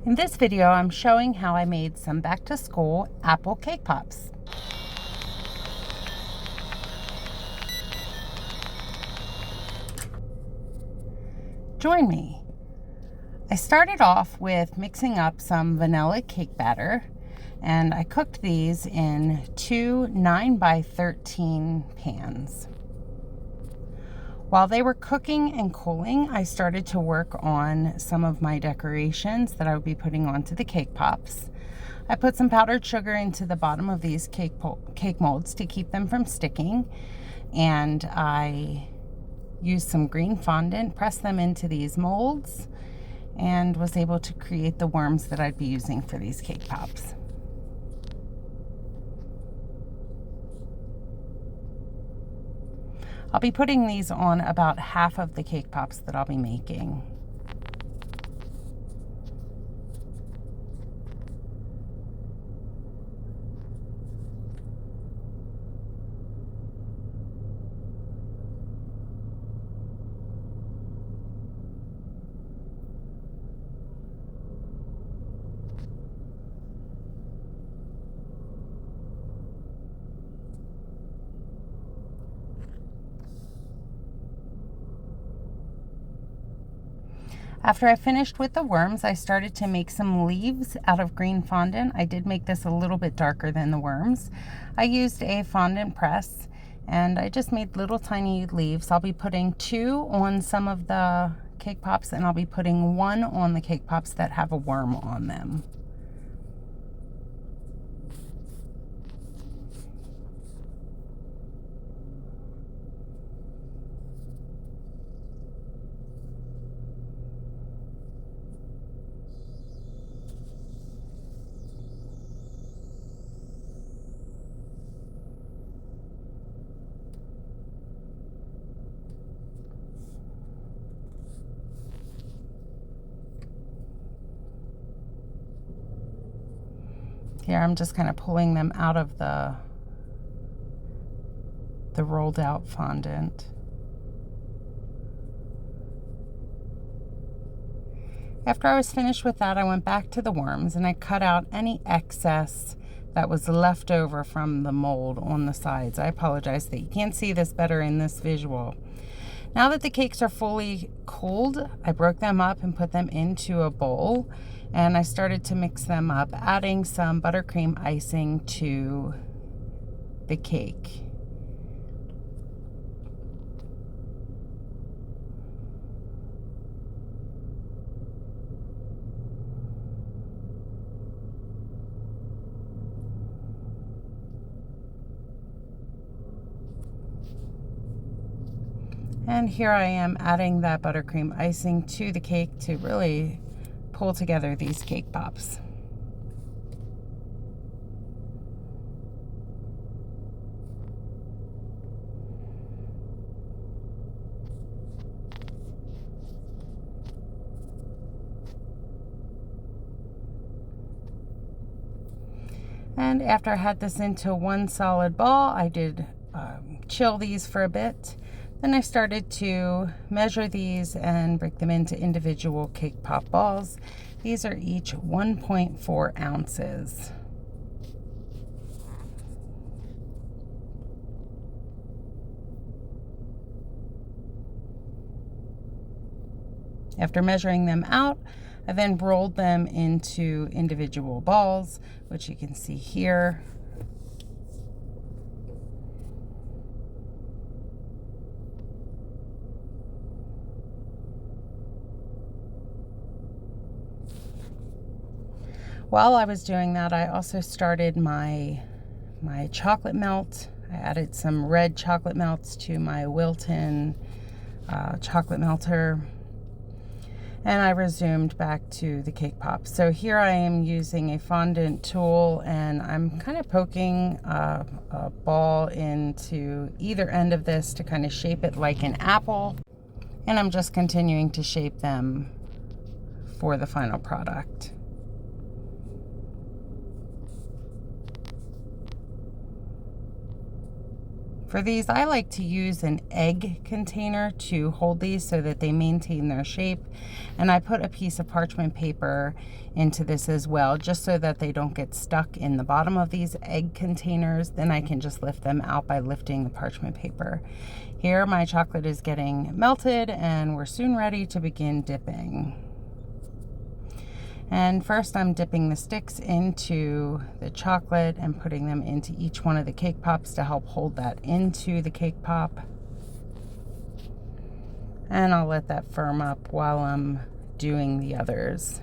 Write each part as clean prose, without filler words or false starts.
In this video, I'm showing how I made some back-to-school apple cake pops. Join me. I started off with mixing up some vanilla cake batter, and I cooked these in two 9x13 pans. While they were cooking and cooling, I started to work on some of my decorations that I would be putting onto the cake pops. I put some powdered sugar into the bottom of these cake molds to keep them from sticking, and I used some green fondant, pressed them into these molds, and was able to create the worms that I'd be using for these cake pops. I'll be putting these on about half of the cake pops that I'll be making. After I finished with the worms, I started to make some leaves out of green fondant. I did make this a little bit darker than the worms. I used a fondant press, and I just made little tiny leaves. I'll be putting 2 on some of the cake pops, and I'll be putting 1 on the cake pops that have a worm on them. Here I'm just kind of pulling them out of the rolled out fondant. After I was finished with that, I went back to the worms and I cut out any excess that was left over from the mold on the sides. I apologize that you can't see this better in this visual. Now that the cakes are fully cooled, I broke them up and put them into a bowl, and I started to mix them up, adding some buttercream icing to the cake. And here I am adding that buttercream icing to the cake to really pull together these cake pops. And after I had this into one solid ball, I did chill these for a bit. Then I started to measure these and break them into individual cake pop balls. These are each 1.4 ounces. After measuring them out, I then rolled them into individual balls, which you can see here. While I was doing that, I also started my chocolate melt. I added some red chocolate melts to my Wilton chocolate melter, and I resumed back to the cake pops. So here I am using a fondant tool, and I'm kind of poking a ball into either end of this to kind of shape it like an apple, and I'm just continuing to shape them for the final product. For these, I like to use an egg container to hold these so that they maintain their shape. And I put a piece of parchment paper into this as well, just so that they don't get stuck in the bottom of these egg containers. Then I can just lift them out by lifting the parchment paper. Here, my chocolate is getting melted and we're soon ready to begin dipping. And first I'm dipping the sticks into the chocolate and putting them into each one of the cake pops to help hold that into the cake pop. And I'll let that firm up while I'm doing the others.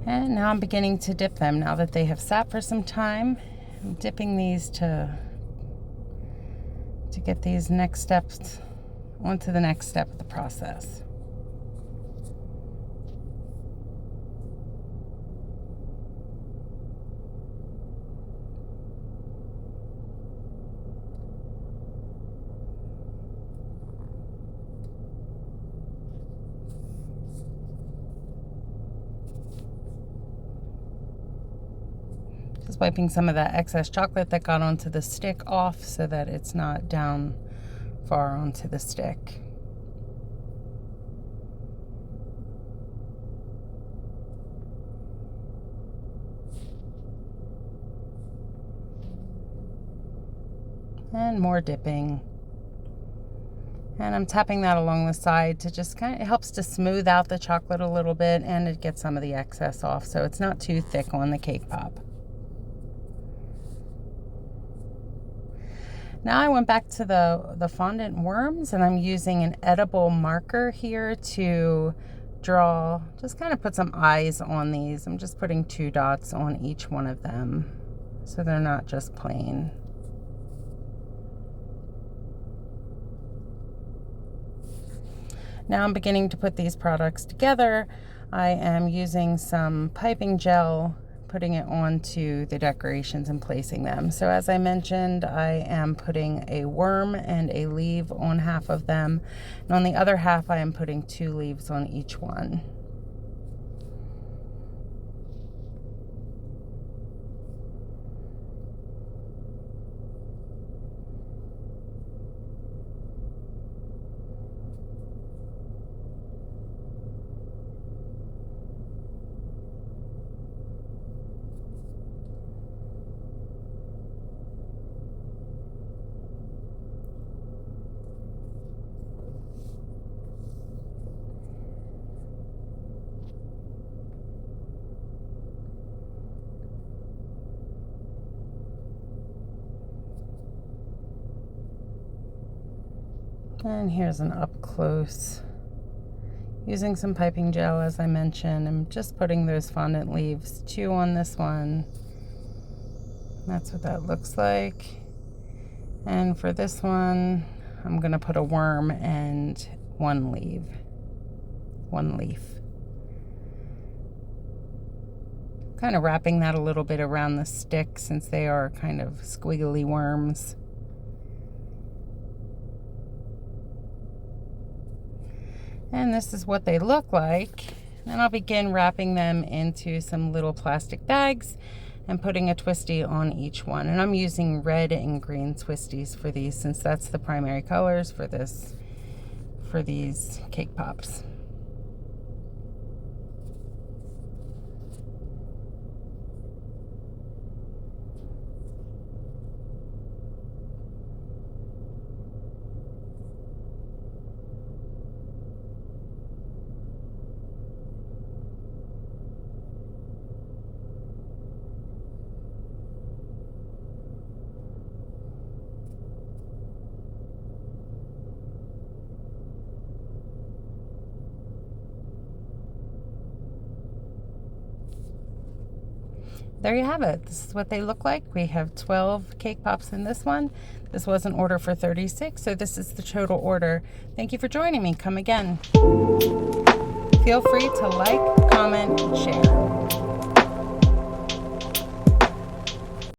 And now I'm beginning to dip them. Now that they have sat for some time, I'm dipping these to get these next steps onto the next step of the process. Just wiping some of that excess chocolate that got onto the stick off so that it's not down far onto the stick. And more dipping. And I'm tapping that along the side to just it helps to smooth out the chocolate a little bit, and it gets some of the excess off so it's not too thick on the cake pop. Now I went back to the fondant worms, and I'm using an edible marker here to draw, just kind of put some eyes on these. I'm just putting 2 dots on each one of them so they're not just plain. Now I'm beginning to put these products together. I am using some piping gel, putting it onto the decorations and placing them. So as I mentioned, I am putting a worm and a leaf on half of them. And on the other half, I am putting 2 leaves on each one. And here's an up close. Using some piping gel, as I mentioned, I'm just putting those fondant leaves, 2 on this one. That's what that looks like. And for this one, I'm gonna put a worm and 1 leaf. Kind of wrapping that a little bit around the stick since they are kind of squiggly worms. And this is what they look like. And I'll begin wrapping them into some little plastic bags and putting a twisty on each one. And I'm using red and green twisties for these since that's the primary colors for these cake pops. there you have it. This is what they look like. We have 12 cake pops in this one. This was an order for 36, so this is the total order. Thank you for joining me. Come again. Feel free to like, comment, and share.